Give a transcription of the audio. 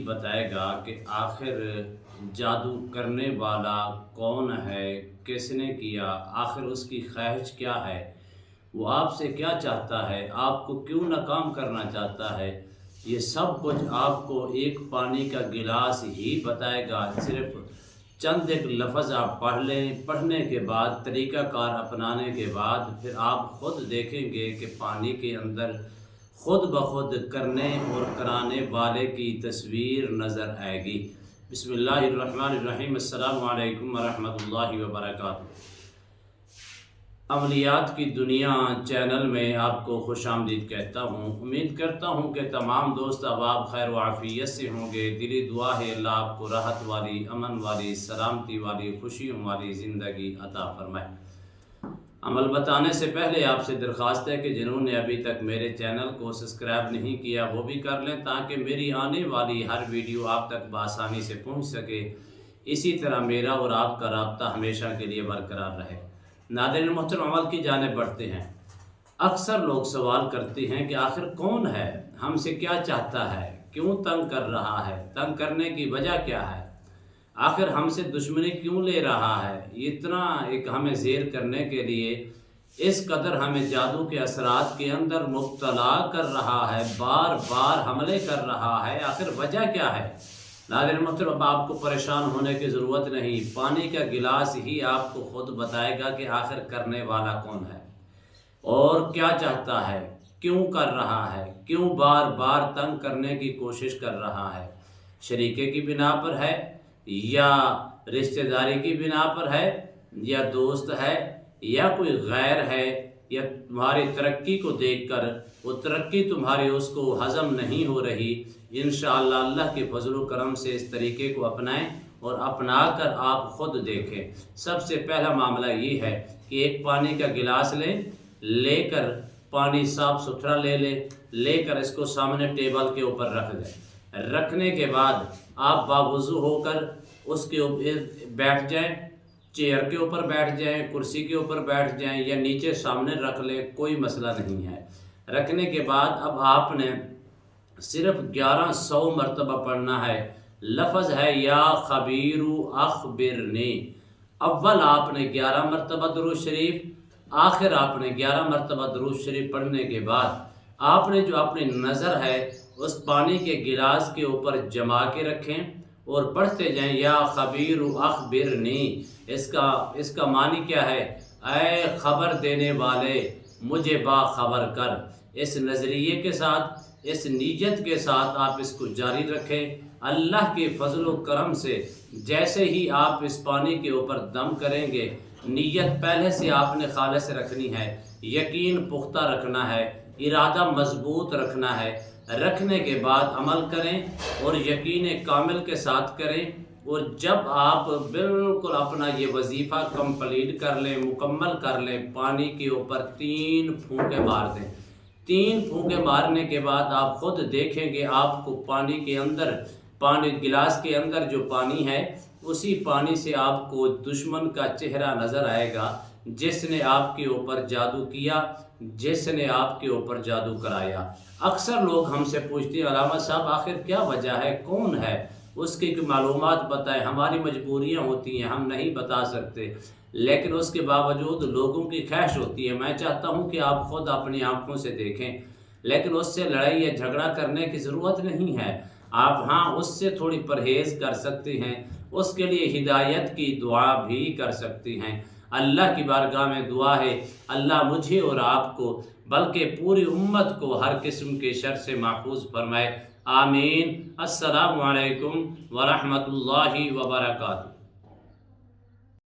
بتائے گا کہ آخر جادو کرنے والا کون ہے، کس نے کیا، آخر اس کی خواہش کیا ہے، وہ آپ سے کیا چاہتا ہے، آپ کو کیوں ناکام کرنا چاہتا ہے، یہ سب کچھ آپ کو ایک پانی کا گلاس ہی بتائے گا۔ صرف چند ایک لفظ آپ پڑھ لیں، پڑھنے کے بعد طریقہ کار اپنانے کے بعد پھر آپ خود دیکھیں گے کہ پانی کے اندر خود بخود کرنے اور کرانے والے کی تصویر نظر آئے گی۔ بسم اللہ الرحمن الرحیم۔ السلام علیکم ورحمۃ اللہ وبرکاتہ۔ عملیات کی دنیا چینل میں آپ کو خوش آمدید کہتا ہوں۔ امید کرتا ہوں کہ تمام دوست احباب خیر و عافیت سے ہوں گے۔ دلی دعا ہے اللہ آپ کو راحت والی، امن والی، سلامتی والی، خوشیوں والی زندگی عطا فرمائے۔ عمل بتانے سے پہلے آپ سے درخواست ہے کہ جنہوں نے ابھی تک میرے چینل کو سبسکرائب نہیں کیا وہ بھی کر لیں، تاکہ میری آنے والی ہر ویڈیو آپ تک بآسانی سے پہنچ سکے۔ اسی طرح میرا اور آپ کا رابطہ ہمیشہ کے لیے برقرار رہے۔ ناظرین محترم، عمل کی جانب بڑھتے ہیں۔ اکثر لوگ سوال کرتے ہیں کہ آخر کون ہے، ہم سے کیا چاہتا ہے، کیوں تنگ کر رہا ہے، تنگ کرنے کی وجہ کیا ہے، آخر ہم سے دشمنی کیوں لے رہا ہے، اتنا ایک ہمیں زیر کرنے کے لیے اس قدر ہمیں جادو کے اثرات کے اندر مبتلا کر رہا ہے، بار بار حملے کر رہا ہے، آخر وجہ کیا ہے۔ ناظرین محترم، اب آپ کو پریشان ہونے کی ضرورت نہیں، پانی کا گلاس ہی آپ کو خود بتائے گا کہ آخر کرنے والا کون ہے اور کیا چاہتا ہے، کیوں کر رہا ہے، کیوں بار بار تنگ کرنے کی کوشش کر رہا ہے۔ شریکے کی بنا پر ہے، یا رشتہ داری کی بنا پر ہے، یا دوست ہے، یا کوئی غیر ہے، یا تمہاری ترقی کو دیکھ کر وہ ترقی تمہاری اس کو ہضم نہیں ہو رہی۔ انشاءاللہ اللہ کے فضل و کرم سے اس طریقے کو اپنائیں اور اپنا کر آپ خود دیکھیں۔ سب سے پہلا معاملہ یہ ہے کہ ایک پانی کا گلاس لے کر پانی صاف ستھرا لے کر اس کو سامنے ٹیبل کے اوپر رکھ دیں۔ رکھنے کے بعد آپ باوضو ہو کر اس کے اوپر بیٹھ جائیں، چیئر کے اوپر بیٹھ جائیں، کرسی کے اوپر بیٹھ جائیں، یا نیچے سامنے رکھ لیں، کوئی مسئلہ نہیں ہے۔ رکھنے کے بعد اب آپ نے صرف 1100 مرتبہ پڑھنا ہے۔ لفظ ہے یا خبیر اخبرنی۔ اول آپ نے 11 مرتبہ درود شریف، آخر آپ نے 11 مرتبہ درود شریف پڑھنے کے بعد آپ نے جو اپنی نظر ہے اس پانی کے گلاس کے اوپر جما کے رکھیں اور پڑھتے جائیں یا خبیر اخبرنی۔ اس کا معنی کیا ہے؟ اے خبر دینے والے مجھے باخبر کر۔ اس نظریے کے ساتھ، اس نیت کے ساتھ آپ اس کو جاری رکھیں۔ اللہ کے فضل و کرم سے جیسے ہی آپ اس پانی کے اوپر دم کریں گے، نیت پہلے سے آپ نے خالص رکھنی ہے، یقین پختہ رکھنا ہے، ارادہ مضبوط رکھنا ہے۔ رکھنے کے بعد عمل کریں اور یقین کامل کے ساتھ کریں، اور جب آپ بالکل اپنا یہ وظیفہ کمپلیٹ کر لیں، مکمل کر لیں، پانی کے اوپر 3 پھونکے مار دیں۔ 3 پھونکے مارنے کے بعد آپ خود دیکھیں گے آپ کو پانی گلاس کے اندر جو پانی ہے اسی پانی سے آپ کو دشمن کا چہرہ نظر آئے گا، جس نے آپ کے اوپر جادو کیا، جس نے آپ کے اوپر جادو کرایا۔ اکثر لوگ ہم سے پوچھتے ہیں علامہ صاحب آخر کیا وجہ ہے، کون ہے، اس کی معلومات بتائیں۔ ہماری مجبوریاں ہوتی ہیں، ہم نہیں بتا سکتے، لیکن اس کے باوجود لوگوں کی خواہش ہوتی ہے۔ میں چاہتا ہوں کہ آپ خود اپنی آنکھوں سے دیکھیں، لیکن اس سے لڑائی یا جھگڑا کرنے کی ضرورت نہیں ہے۔ آپ اس سے تھوڑی پرہیز کر سکتے ہیں، اس کے لیے ہدایت کی دعا بھی کر سکتے ہیں۔ اللہ کی بارگاہ میں دعا ہے اللہ مجھے اور آپ کو بلکہ پوری امت کو ہر قسم کے شر سے محفوظ فرمائے۔ آمین۔ السلام علیکم ورحمۃ اللہ وبرکاتہ۔